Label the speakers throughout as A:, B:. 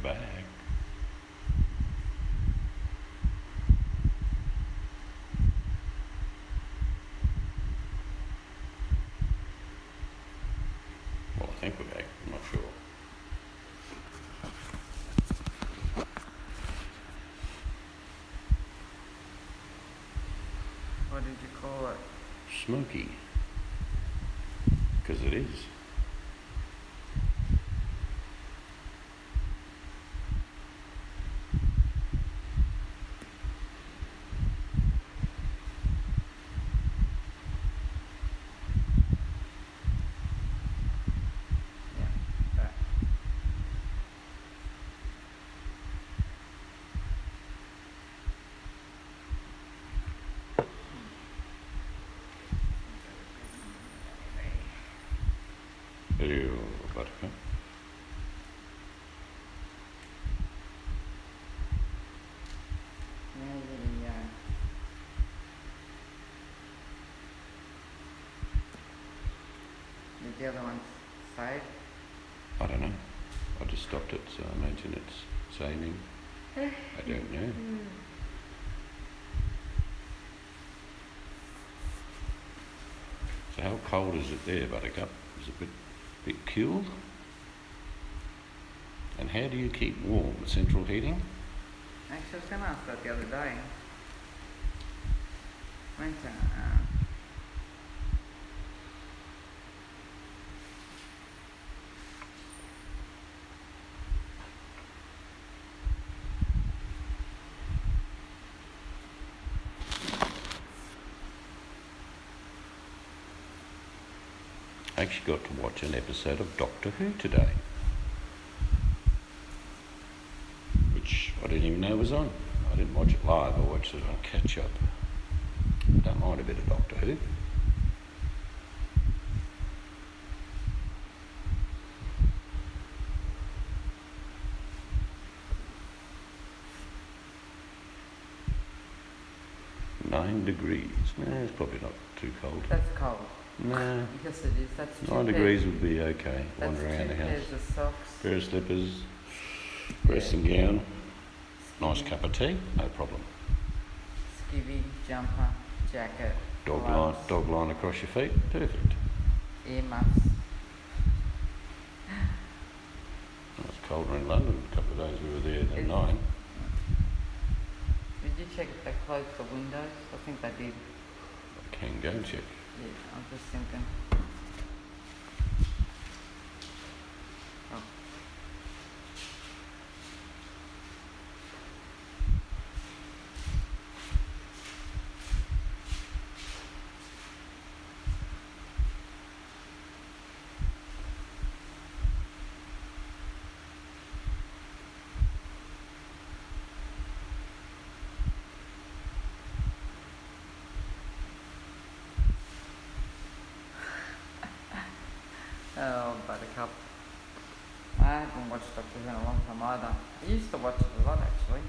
A: back. Well, I think we're back. I'm not sure.
B: What did you call it?
A: Smokey. Because it is. Hello, Buttercup.
B: Did the other one save?
A: I don't know. I just stopped it, so I imagine it's saving. I don't know. So how cold is it there, Buttercup? Is it a bit cool? And how do you keep warm? Central heating?
B: Actually, I was going to ask that the other day. Went to,
A: I actually got to watch an episode of Doctor Who today, which I didn't even know was on. I didn't watch it live, I watched it on catch up. Don't mind a bit of Doctor Who. Nine degrees. No, it's probably not too cold.
B: that's cold.
A: No,
B: Yes, it is. That's 2
A: 9 degrees would be okay.
B: That's
A: Wander around
B: 2
A: the house.
B: pairs of socks.
A: Pair of slippers, dressing gown, nice cup of tea, no problem.
B: Skivvy, jumper, jacket, gloves,
A: Dog line across your feet, perfect.
B: earmuffs.
A: It's colder in London. A couple of days we were there than 9.
B: Did you check if they closed the windows? I think they did.
A: I can go and check.
B: Yeah, I'm just thinking. Oh. Oh, Buttercup. I haven't watched Doctor Who in a long time either. I used to watch it a lot actually.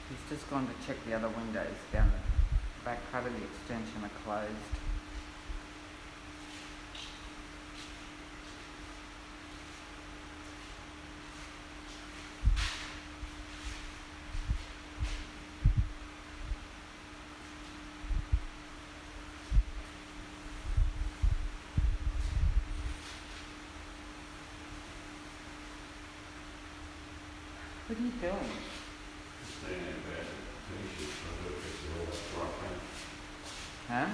B: He's just gone to check the other windows down the back part of the extension are closed. What are you doing? Huh?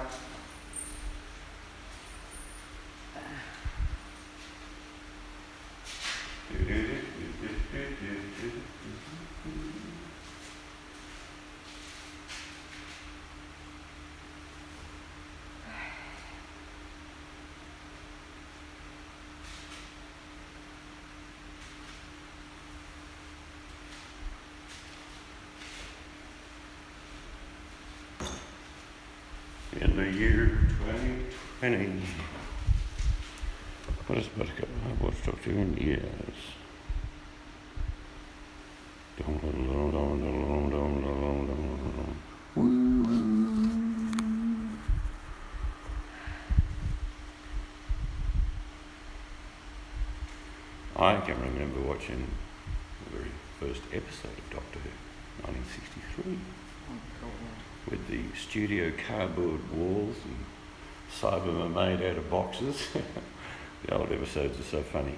B: start.
A: In the year 2020. What is Buttercup? I've watched Doctor Who in years. I can remember watching the very first episode of Doctor Who, 1963.
B: Oh, God.
A: With the studio cardboard walls and Cybermen made out of boxes. The old episodes are so funny.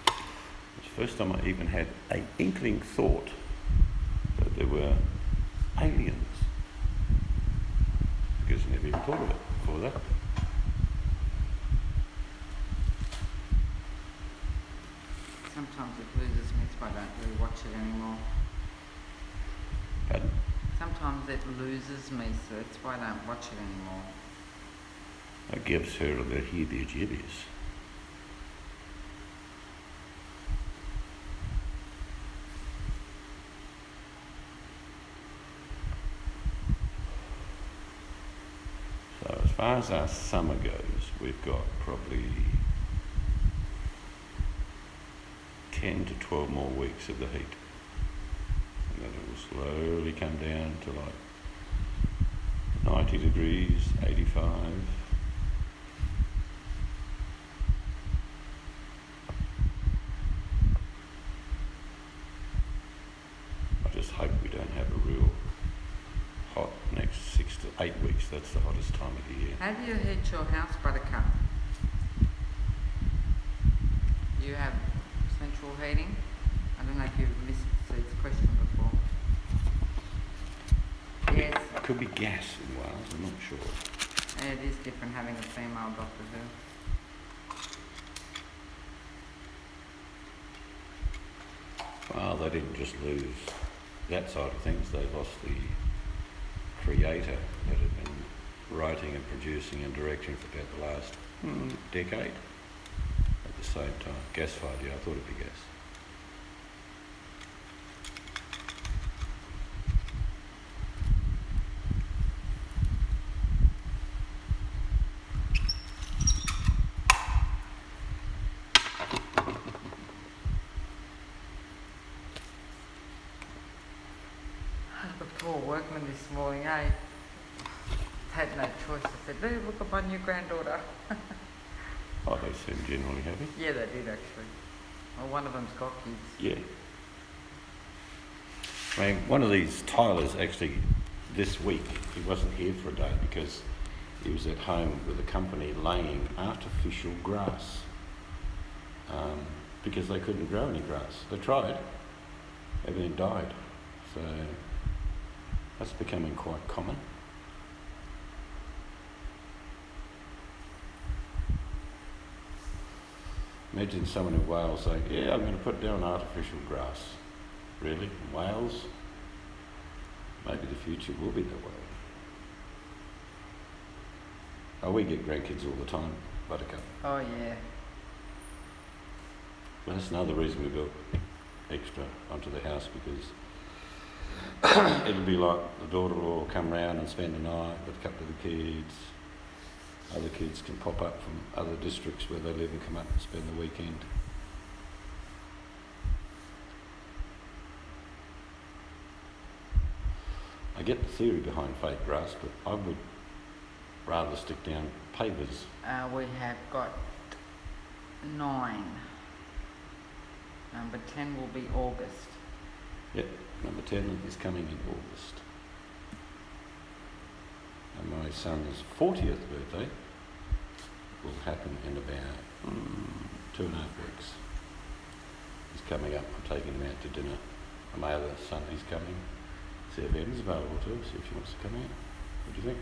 A: It's the first time I even had an inkling thought that there were aliens. Because I never even thought of it before that.
B: Sometimes it loses me, so I don't really watch it anymore.
A: Pardon?
B: Sometimes it loses me, so that's why I don't watch it anymore.
A: It gives her the heebie-jeebies. So as far as our summer goes, we've got probably 10 to 12 more weeks of the heat. And then it will slowly come down to like 90 degrees, 85. I just hope we don't have a real hot next 6 to 8 weeks. That's the hottest time of the year.
B: How do you heat your house, Buttercup? You have central heating? I don't know if you've missed Seed's question before. Yes.
A: It could be gas in Wales, I'm not sure.
B: Yeah, it is different having a female Doctor Who.
A: Well, they didn't just lose that side of things, they lost the creator that had been writing and producing and directing for about the last decade. At the same time, gas-fired, yeah, I thought it'd be gas.
B: The poor workman this morning, eh? Had no choice. I said, look at my new granddaughter.
A: Oh, they seem generally happy.
B: Yeah, they did actually. Well, one of them's got kids.
A: Yeah. I mean, one of these Tylers actually, this week, he wasn't here for a day because he was at home with a company laying artificial grass because they couldn't grow any grass. They tried, everything died. So that's becoming quite common. Imagine someone in Wales saying, yeah, I'm going to put down artificial grass. Really? In Wales? Maybe the future will be that way. Oh, we get grandkids all the time, Buttercup.
B: Oh, yeah.
A: Well, that's another reason we built extra onto the house, because it'll be like the daughter-in-law will come round and spend the night with a couple of the kids. Other kids can pop up from other districts where they live and come up and spend the weekend. I get the theory behind fake grass, but I would rather stick down pavers.
B: We have got 9. Number 10 will be August.
A: Yep, number 10 is coming in August. And my son's 40th birthday will happen in about 2.5 weeks. He's coming up, I'm taking him out to dinner. And my other son, he's coming. See if Emma's available too, see if she wants to come out. What do you think?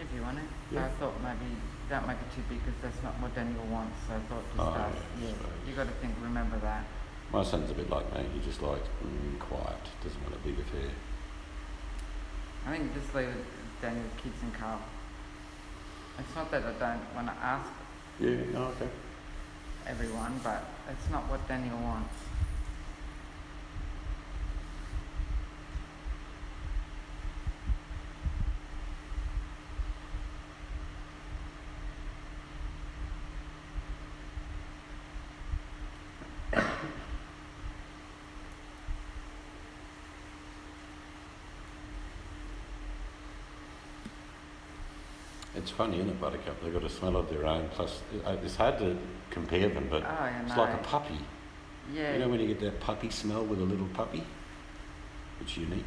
B: If you want it.
A: Yeah.
B: I thought maybe don't make it too big because that's not what Daniel wants. So I thought just
A: Oh,
B: ask.
A: yeah,
B: Yeah,
A: so-
B: you got to remember that.
A: My son's a bit like me, he just likes quiet, doesn't want a big affair.
B: I think just leave it Daniel, kids and Carl. It's not that I don't want to ask
A: Yeah, no, okay.
B: everyone, but it's not what Daniel wants.
A: It's funny, isn't it, Buttercup? They've got a smell of their own, plus it's hard to compare them, but
B: Oh, I
A: it's
B: know.
A: like a puppy.
B: Yeah.
A: You know when you get that puppy smell with a little puppy? It's unique.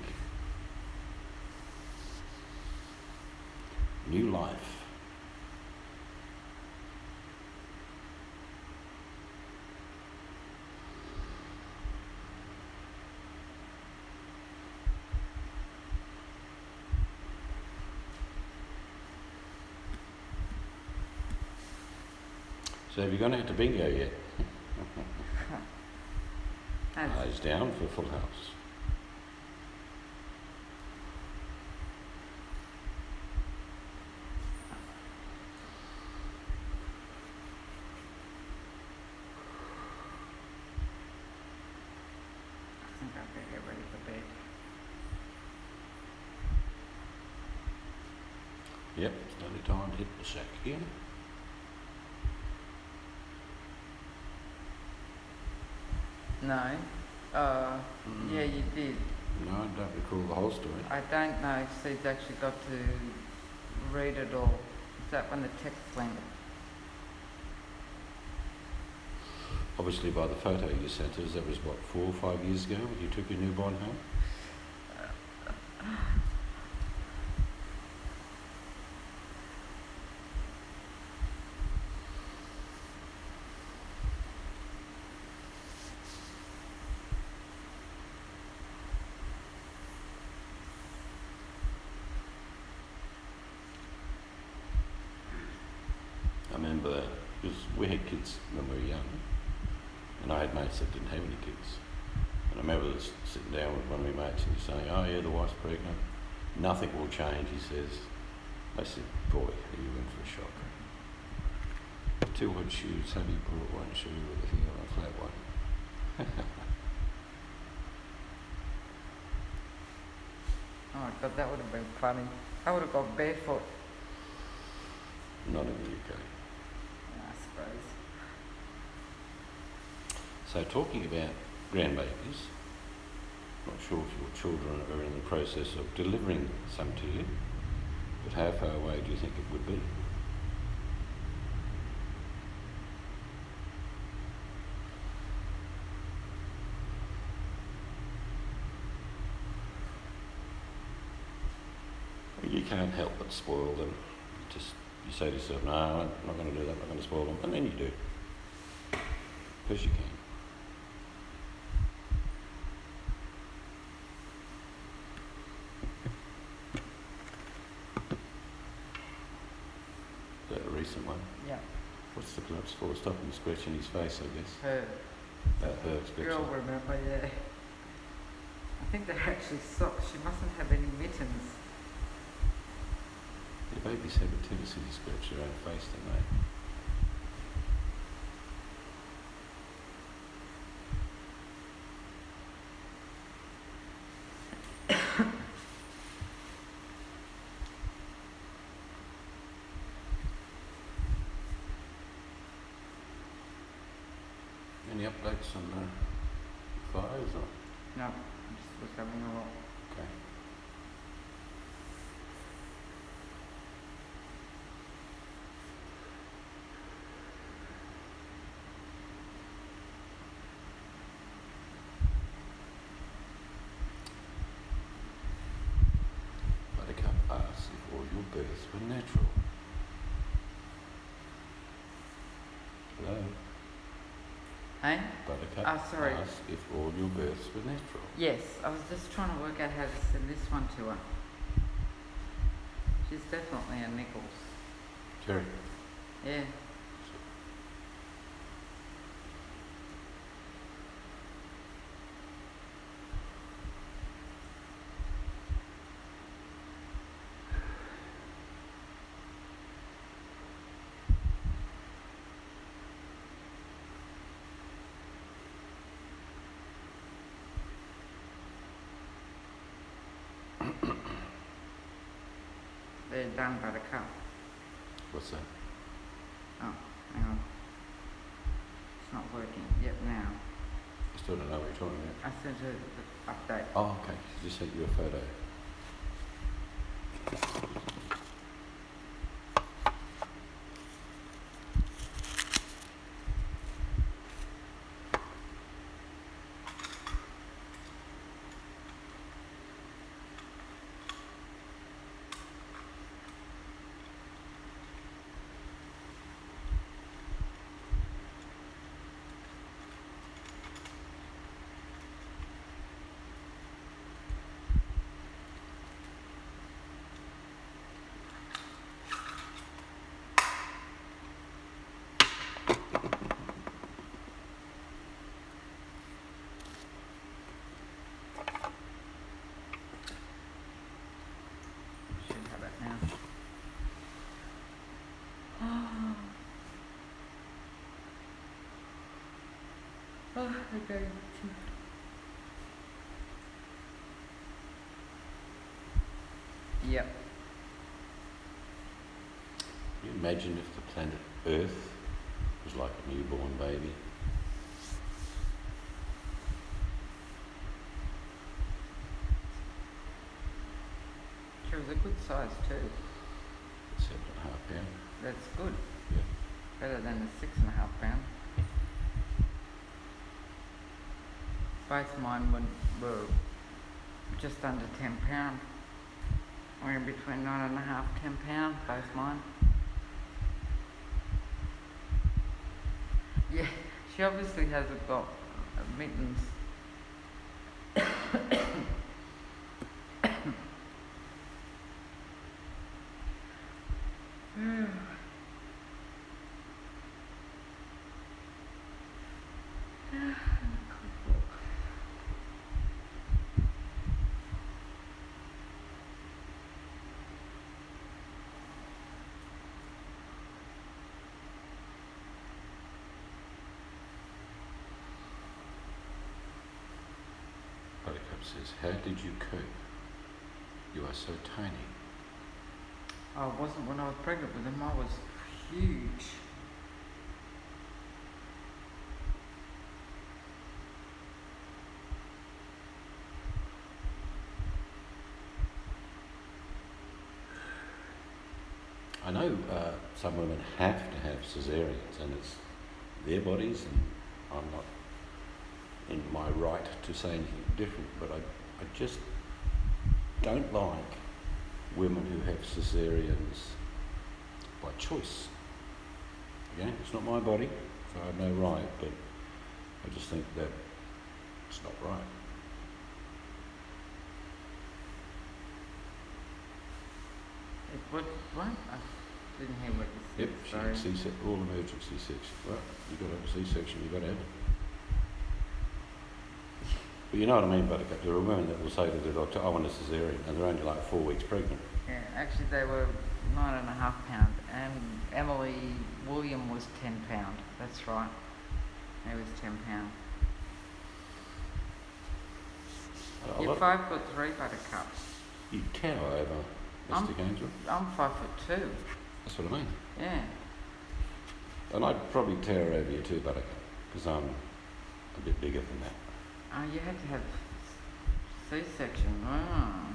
A: New life. So have you gone out to bingo yet?
B: That's-
A: Eyes down for full house.
B: I think I better get ready for bed.
A: Yep, it's nearly time to hit the sack again.
B: No. Yeah, you did.
A: No, I don't recall the whole story.
B: I don't know if Steve's actually got to read it all. Is that when the text went?
A: Obviously by the photo you sent us, that was what, 4 or 5 years ago when you took your newborn home? I remember, because we had kids when we were young, and I had mates that didn't have any kids. And I remember sitting down with one of my mates and he's saying, oh yeah, the wife's pregnant. Nothing will change, he says. I said, boy, are you in for a shock. 2 wood shoes, have you brought one shoe with a heel and a flat one?
B: Oh my god, that would have been funny. I would have gone barefoot.
A: Not in the UK.
B: I suppose.
A: So talking about grandbabies, not sure if your children are in the process of delivering some to you, but how far away do you think it would be? You can't help but spoil them. You say to yourself, no, I'm not going to do that, I'm not going to spoil them, and then you do. Because you can. Is that a recent one?
B: Yeah.
A: What's the collapse for? Stop him scratching his face, I guess.
B: Her
A: Her scratching.
B: girl, remember, yeah. I think they're actually socks. She mustn't have any mittens.
A: Yeah, babies have a tendency to scratch their own face, don't they? Any updates on the fires or?
B: No, I just was having a look.
A: Okay. Buttercup asks if all your births were natural. Hello?
B: Eh?
A: Buttercup
B: Oh, sorry.
A: asked if all your births were natural.
B: Yes, I was just trying to work out how to send this one to her. She's definitely a Nichols.
A: Jerry.
B: Yeah. They're done, Buttercup.
A: What's that?
B: Oh, hang on. It's not working. Yep, now.
A: I still don't know what you're talking about.
B: I sent her the update.
A: Oh, okay. She just sent you a photo.
B: Should have it now. Oh, okay. Yep.
A: Can you imagine if the planet Earth was like a newborn baby?
B: She was a good size too.
A: 7.5 pounds.
B: That's good.
A: Yeah.
B: Better than the 6.5 pound. Both mine were just under 10 pound. We're in between 9.5, 10 pound, both mine. Yeah, she obviously hasn't got mittens.
A: Buttercup says, how did you cope? You are so tiny.
B: I wasn't when I was pregnant with him, I was huge.
A: I know some women have to have caesareans and it's their bodies, and I'm not in my right to say anything different, but I just don't like women who have caesareans by choice. Again, it's not my body, so I have no right, but I just think that it's not right.
B: What? I didn't hear what you
A: Yep,
B: said.
A: she
B: Sorry.
A: had C-section, all emergency C-section. Well, you've got to have a C-section, you've got to have it. But you know what I mean, Buttercup. There are women that will say to the doctor, I want a caesarean, and they're only like 4 weeks pregnant.
B: Yeah, actually they were 9.5 pound, and Emily William was 10 pound. That's right. He was 10 pound. You're 5'3", Buttercup.
A: You tower over Mystic Angel.
B: I'm 5'2".
A: That's what I mean.
B: Yeah.
A: And I'd probably tower over you too, Buttercup, because I'm a bit bigger than that.
B: Oh, you had to have C-section. Oh.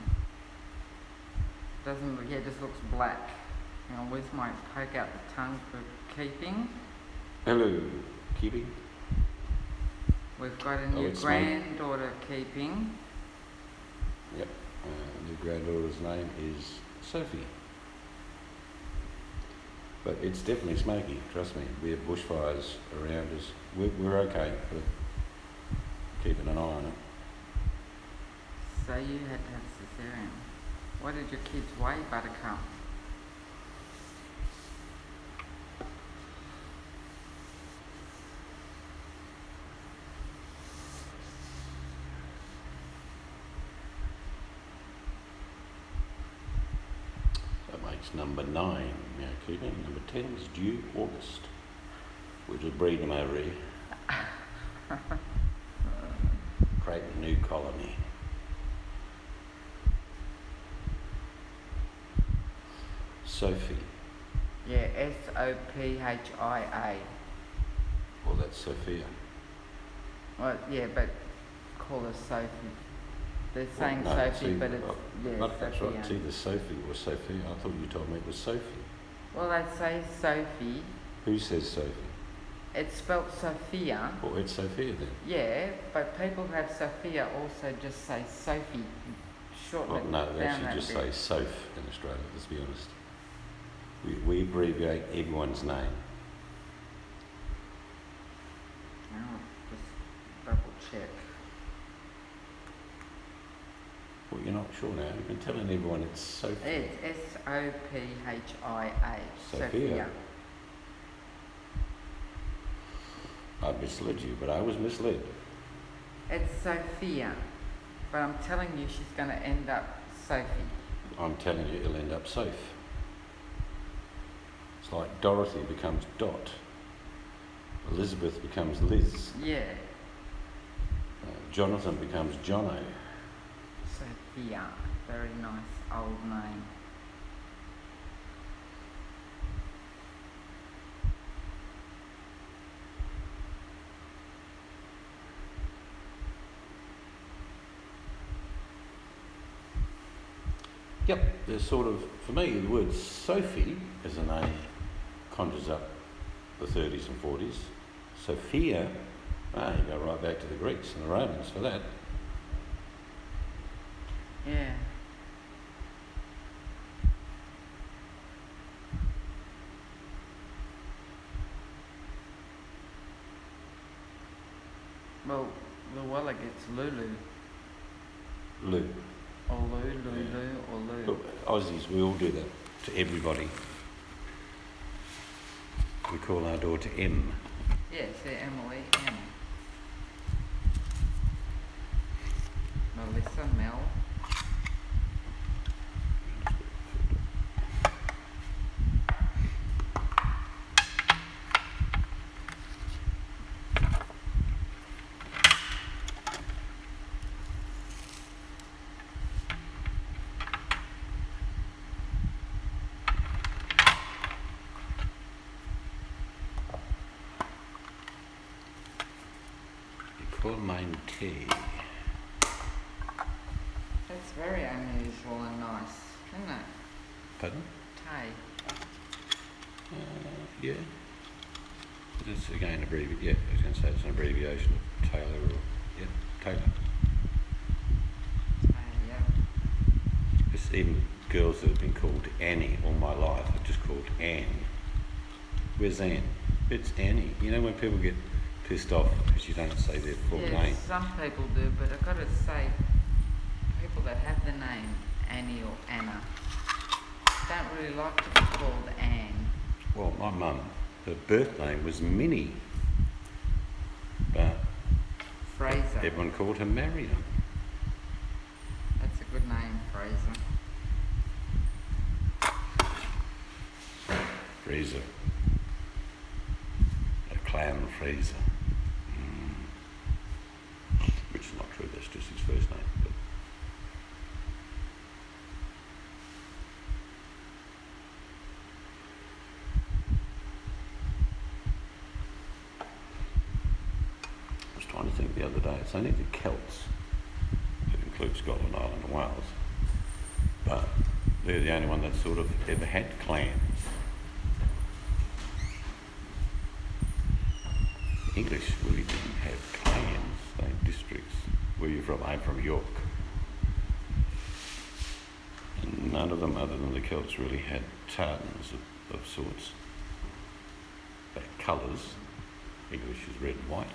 B: Doesn't look, yeah, it just looks black. You know, Wiz might poke out the tongue for keeping.
A: Hello, keeping.
B: We've got a new
A: it's
B: granddaughter keeping.
A: Yep. New granddaughter's name is Sophie. But it's definitely smoky, trust me. We have bushfires around us. We're okay, but keeping an eye on it.
B: So you had to have cesarean. What did your kids weigh, Buttercup?
A: That makes number 9 now keeping. Number 10 is due August. We're just breeding them over here. Create a new colony. Sophie.
B: Yeah, Sophia.
A: Well, that's Sophia.
B: Well, yeah, but call her Sophie. They're saying
A: Well, no,
B: Sophie, but it's
A: That's right.
B: Sophia.
A: It's either Sophie or Sophia. I thought you told me it was Sophie.
B: Well, they say Sophie.
A: Who says Sophie?
B: It's spelt Sophia.
A: Well, it's Sophia then.
B: Yeah, but people who have Sophia also just say Sophie. Shorten
A: Well,
B: it
A: no, they
B: down
A: actually
B: that
A: just
B: bit.
A: say Soph in Australia, let's be honest. We abbreviate everyone's name.
B: Oh, just double check.
A: Well, you're not sure now. You've been telling everyone it's Sophie.
B: It's Sophia.
A: Sophia. I misled you, but I was misled.
B: It's Sophia. But I'm telling you she's going to end up Sophie.
A: I'm telling you, it'll end up Soph. It's like Dorothy becomes Dot. Elizabeth becomes Liz.
B: Yeah,
A: Jonathan becomes Jono.
B: Sophia. Very nice old name.
A: Yep, there's sort of, for me, the word Sophie as a name conjures up the 30s and 40s. Sophia, you go right back to the Greeks and the Romans for that.
B: Yeah. Well, Luella gets Lulu.
A: Lou.
B: Or Lulu, or Lou.
A: Look, Aussies, we all do that to everybody. We call our daughter M.
B: Yeah, say Emily, M. Melissa, Mel.
A: Call mine T.
B: That's very unusual and nice, isn't it?
A: Pardon?
B: Tay.
A: Yeah. It's again abbreviation. Yeah, I was going to say it's an abbreviation of Taylor or Taylor.
B: Tay, yeah.
A: It's even girls that have been called Annie all my life are just called Anne. Where's Anne? It's Annie. You know when people get pissed off because you don't say their full
B: Yeah,
A: name?
B: some people do, but I've got to say, people that have the name Annie or Anna don't really like to be called Anne.
A: Well, my mum, her birth name was Minnie, but
B: Fraser.
A: everyone called her Marion.
B: That's a good name, Fraser.
A: Fraser. A clown Fraser. Which is not true, that's just his first name. But I was trying to think the other day, it's only the Celts, that includes Scotland, Ireland and Wales, but they're the only one that sort of ever had clans. English really didn't have clans, they had districts. Where are you from? I'm from York. And none of them, other than the Celts, really had tardens of sorts. fact, colours. English is red and white,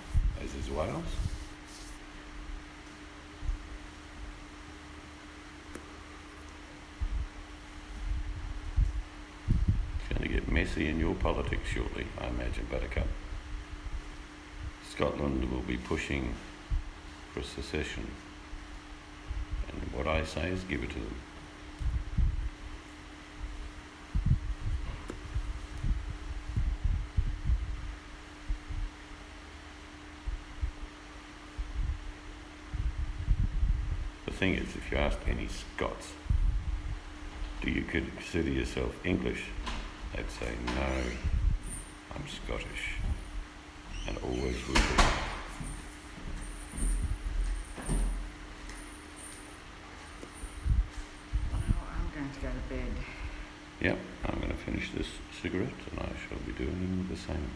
A: as is Wales. It's going to get messy in your politics shortly, I imagine, Buttercup. Scotland will be pushing for secession, and what I say is give it to them. The thing is, if you asked any Scots, do you consider yourself English? They'd say, no, I'm Scottish, and always will be.
B: Well, I'm going to go to bed.
A: Yep, I'm going to finish this cigarette, and I shall be doing the same.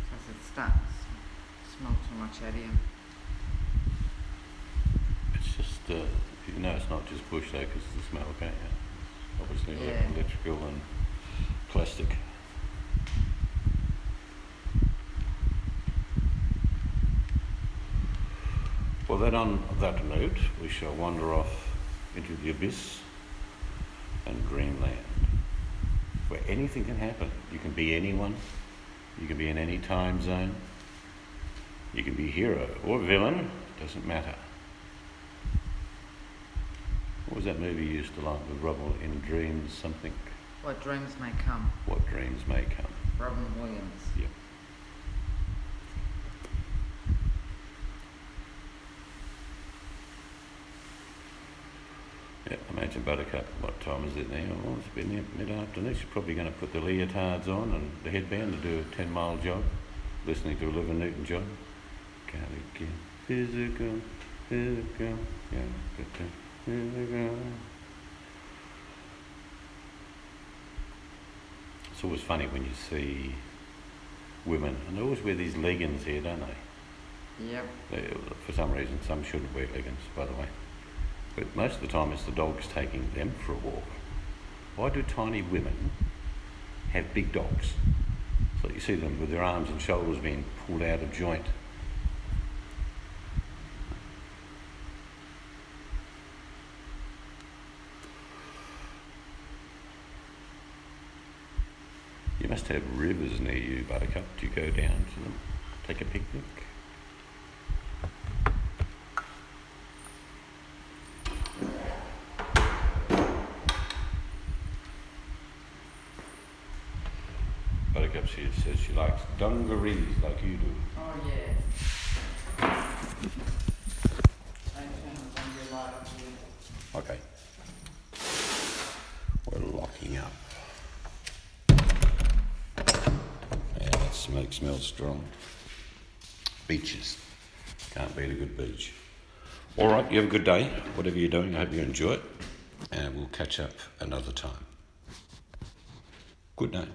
B: Because it starts to smell too much out here.
A: It's just, you know, it's not just bush though, because of the smell, can't you? It's obviously
B: Yeah.
A: electrical and plastic. Well, then on that note, we shall wander off into the abyss and dreamland, where anything can happen. You can be anyone, you can be in any time zone, you can be hero or villain, doesn't matter. What was that movie you used to like with Robin in Dreams something?
B: What dreams may come.
A: What dreams may come.
B: Robin Williams.
A: Yep. Yeah, imagine Buttercup, what time is it now? Oh, it's been mid-afternoon. She's probably going to put the leotards on and the headband to do a 10-mile jog, listening to Olivia Newton-John. Gotta get physical, physical, yeah, physical. It's always funny when you see women, and they always wear these leggings here, don't they?
B: Yep.
A: For some reason, some shouldn't wear leggings, by the way. But most of the time it's the dogs taking them for a walk. Why do tiny women have big dogs? So you see them with their arms and shoulders being pulled out of joint. You must have rivers near you, Buttercup. Do you go down to them, take a picnic? Buttercup says she likes dungarees like you do.
B: Oh, yeah. I turn the dungaree light up here.
A: Okay. We're locking up. Yeah, that smoke smells strong. Beaches. Can't beat a good beach. All right, you have a good day. Whatever you're doing, I hope you enjoy it. And we'll catch up another time. Good night.